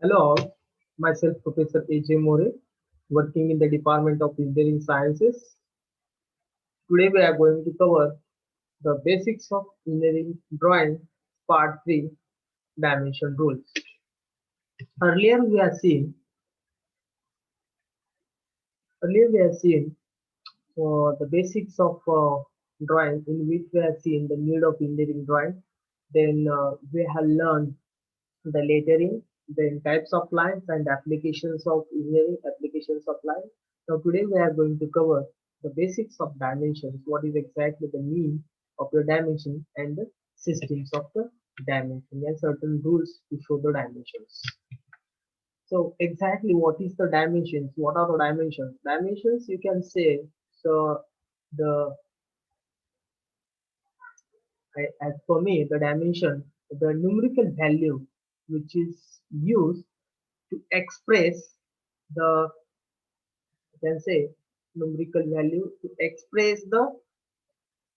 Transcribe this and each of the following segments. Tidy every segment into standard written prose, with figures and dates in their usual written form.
Hello all, myself Professor A.J.More, working in the Department of Engineering Sciences. Today we are going to cover the basics of engineering drawing part 3 dimension rules. Earlier we have seen the basics of drawing in which we have seen the need of engineering drawing. Then we have learned the lettering, then types of lines and applications of engineering applications of lines. Now today we are going to cover the basics of dimensions, what is exactly the mean of your dimension and the systems of the dimension and certain rules to show the dimensions. So exactly what is the dimensions? What are the dimensions? Dimensions you can say so the as for me the dimension, the numerical value which is used to express the you can say numerical value to express the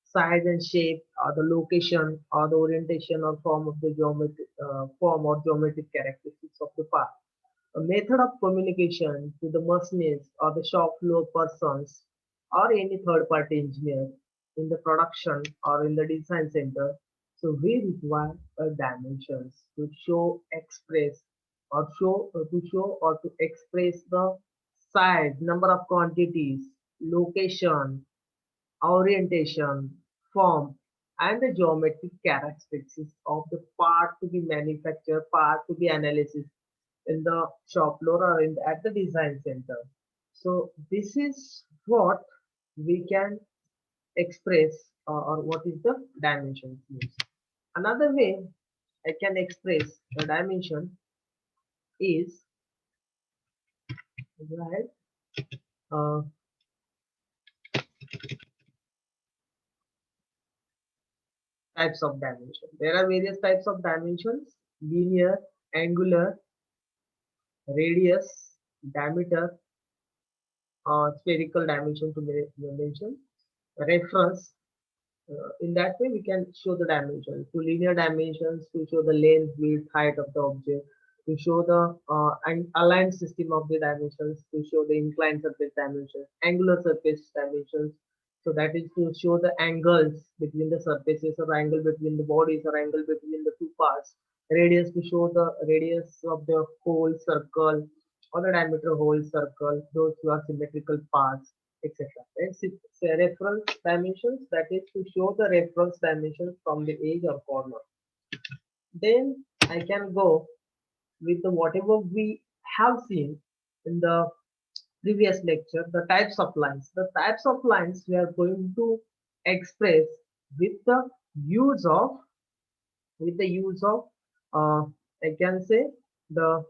size and shape or the location or the orientation or form of the geometric form or geometric characteristics of the part. A method of communication to the machinists or the shop floor persons or any third party engineer in the production or in the design center. So we require a dimensions to show, express or show or to express the size, number of quantities, location, orientation, form, and the geometric characteristics of the part to be manufactured, part to be analyzed in the shop floor or at the design center. So this is what we can express or what is the dimension means. Another way I can express the dimension is right uh, types of dimension. There are various types of dimensions: linear, angular, radius, diameter, spherical dimension to mention, reference. In that way, we can show the dimensions. To linear dimensions to show the length, width, height of the object. To show the aligned system of the dimensions. To show the inclined surface dimensions. Angular surface dimensions. So that is to show the angles between the surfaces or angle between the bodies or angle between the two parts. Radius to show the radius of the whole circle or the diameter whole circle. Those who are symmetrical parts, etc. And reference dimensions, that is to show the reference dimensions from the edge or corner. Then I can go with the whatever we have seen in the previous lecture, the types of lines. The types of lines we are going to express with the use of with the use of I can say the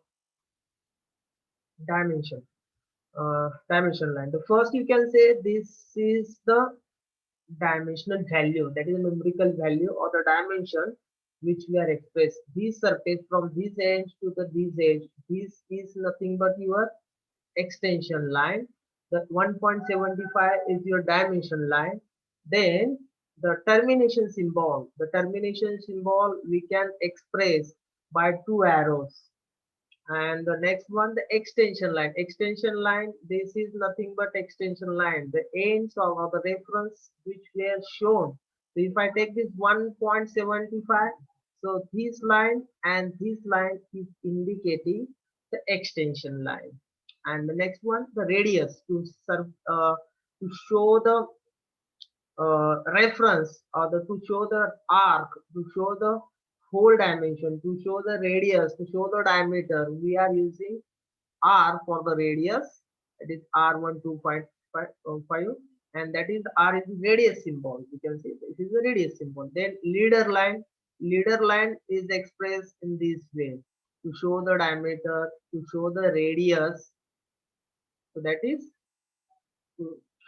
dimension dimension line. The first you can say this is the dimensional value, that is a numerical value or the dimension which we are expressed. This surface from this edge to the this edge, this is nothing but your extension line. The 1.75 is your dimension line. Then the termination symbol we can express by two arrows. And the next one, the extension line, this is nothing but extension line, the ends of the reference which were shown. So if I take this 1.75, so this line and this line is indicating the extension line. And the next one, the radius to serve to show the reference or to show the arc, to show the whole dimension, to show the radius, to show the diameter. We are using R for the radius, that is R12.5, and that is R is radius symbol. You can see this is the radius symbol. Then leader line is expressed in this way to show the diameter, to show the radius. So that is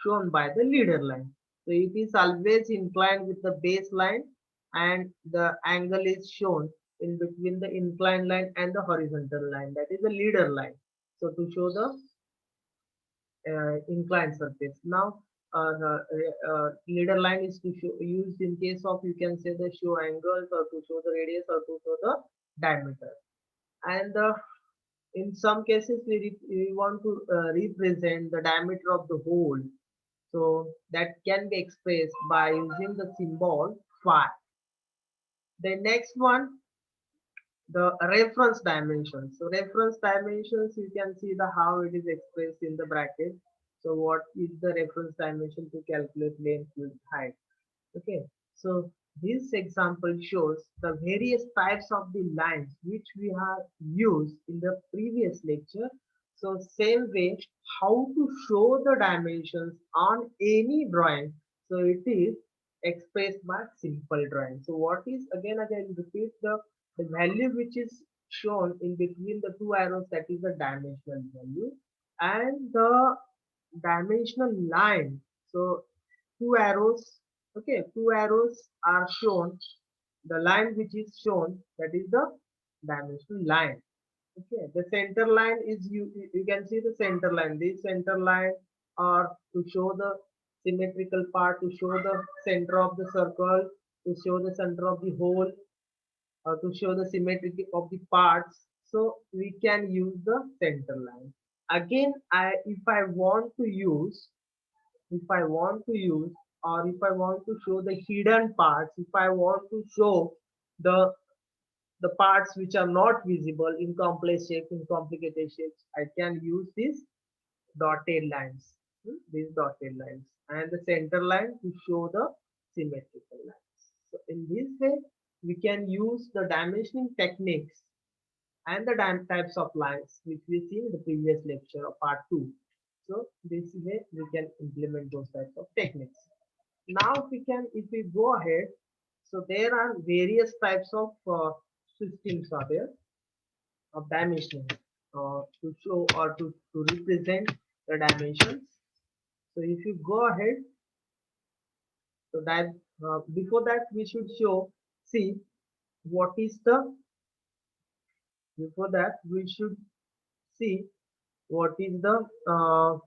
shown by the leader line. So it is always inclined with the baseline and the angle is shown in between the inclined line and the horizontal line. That is the leader line. So to show the inclined surface. Now leader line is to show, used in case of you can say the show angles or to show the radius or to show the diameter. And the In some cases, we want to represent the diameter of the hole. So that can be expressed by using the symbol phi. The next one, the reference dimensions. So reference dimensions, you can see the how it is expressed in the bracket. So what is the reference dimension to calculate length, width, height? Okay, so this example shows the various types of the lines which we have used in the previous lecture. So same way, how to show the dimensions on any drawing. So it is expressed by simple drawing. So what is, again repeat, the value which is shown in between the two arrows, that is the dimensional value, and the dimensional line. So two arrows, okay, two arrows are shown. The line which is shown, that is the dimensional line. Okay, the center line is, you can see the center line. This center line are to show the symmetrical part, to show the center of the circle, to show the center of the hole, or to show the symmetry of the parts. So we can use the center line. Again, if I want to use, if I want to use, or if I want to show the hidden parts, if I want to show the the parts which are not visible in complex shapes, in complicated shapes, I can use these dotted lines, these dotted lines, and the center line to show the symmetrical lines. So in this way, we can use the dimensioning techniques and the types of lines which we see in the previous lecture of part 2. So this way we can implement those types of techniques. Now if we go ahead, so there are various types of systems are there of dimensioning to show or to represent the dimensions. So if you go ahead, so that before that we should show, see what is the, before that we should see what is the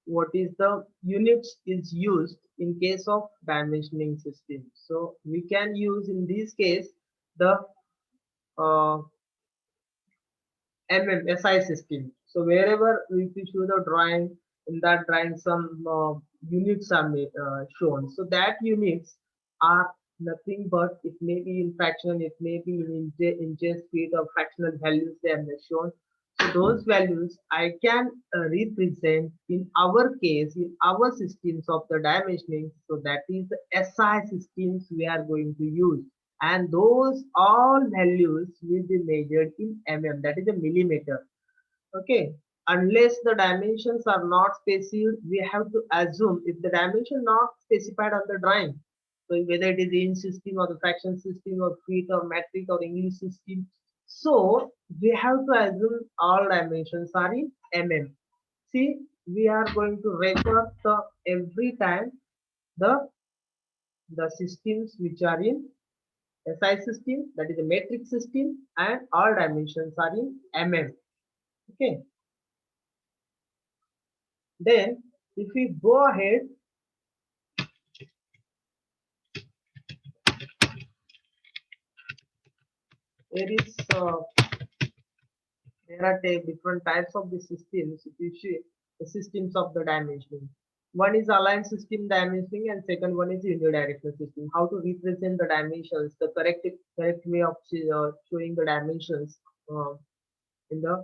what is the units is used in case of dimensioning system. So we can use in this case the uh, SI system. So wherever we show the drawing, in that drawing some units are shown. So that units are nothing but, it may be in fraction, it may be in inches, feet, or fractional values they are shown. So those values I can represent in our case, in our systems of the dimensioning. So that is the SI systems we are going to use, and those all values will be measured in mm, that is a millimeter. Okay, unless the dimensions are not specified, we have to assume if the dimension not specified on the drawing, so whether it is inch system or the fraction system or feet or metric or English system, so we have to assume all dimensions are in mm. See, we are going to refer the every time the systems which are in SI system, that is a metric system, and all dimensions are in mm. Okay, then if we go ahead, there is there are different types of the systems. If you see the systems of the dimensioning, one is aligned system dimensioning, and second one is unidirectional system. How to represent the dimensions, the correct way of showing the dimensions uh, in the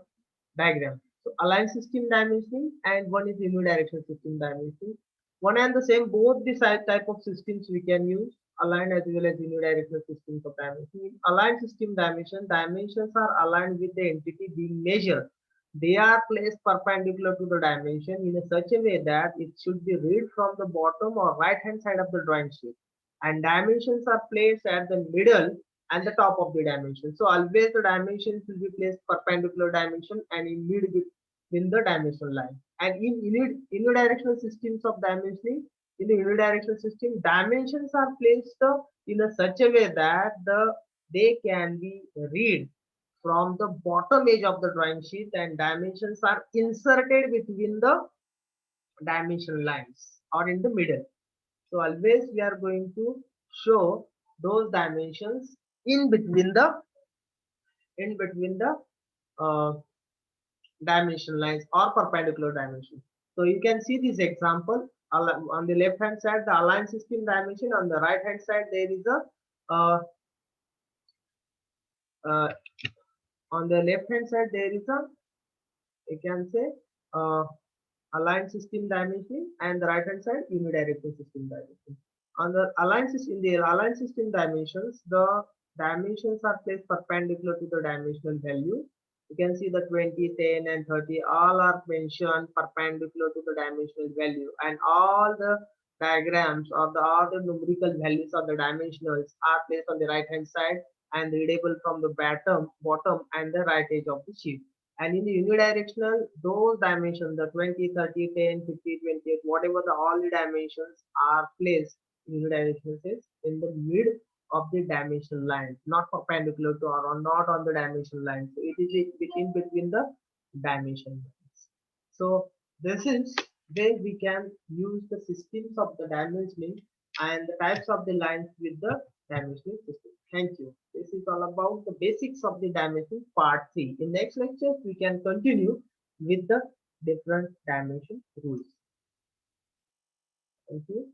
diagram. So aligned system dimensioning and one is unidirectional system dimensioning. One and the same, both the type of systems we can use, aligned as well as unidirectional systems of dimensioning. Aligned system dimension, dimensions are aligned with the entity being measured. They are placed perpendicular to the dimension in a such a way that it should be read from the bottom or right hand side of the drawing sheet. And dimensions are placed at the middle and the top of the dimension. So always the dimensions will be placed perpendicular dimension and in mid within the dimensional line. And in unidirectional systems of dimensioning, in the unidirectional system, dimensions are placed in a such a way that they can be read from the bottom edge of the drawing sheet, and dimensions are inserted between the dimension lines or in the middle. So always we are going to show those dimensions in between the in between the uh, dimension lines or perpendicular dimension. So you can see this example on the left hand side the aligned system dimension, on the right hand side there is a uh, uh, on the left hand side there is a, you can say, uh, aligned system dimensioning, and the right hand side unidirectional system dimension. On the aligned system, in the aligned system dimensions, the dimensions are placed perpendicular to the dimensional value. You can see the 20, 10 and 30 all are mentioned perpendicular to the dimensional value, and all the diagrams or the all the numerical values of the dimensionals are placed on the right hand side and readable from the bottom and the right edge of the sheet. And in the unidirectional, those dimensions, the 20, 30, 10, 50, 28, whatever the all the dimensions are placed in unidirectional sense in the mid of the dimension line, not perpendicular to or not on the dimension line. So it is in between the dimension lines. So this is where we can use the systems of the dimensioning and the types of the lines with the dimensioning system. Thank you. This is all about the basics of the dimension part 3. In next lecture, we can continue with the different dimension rules. Thank you.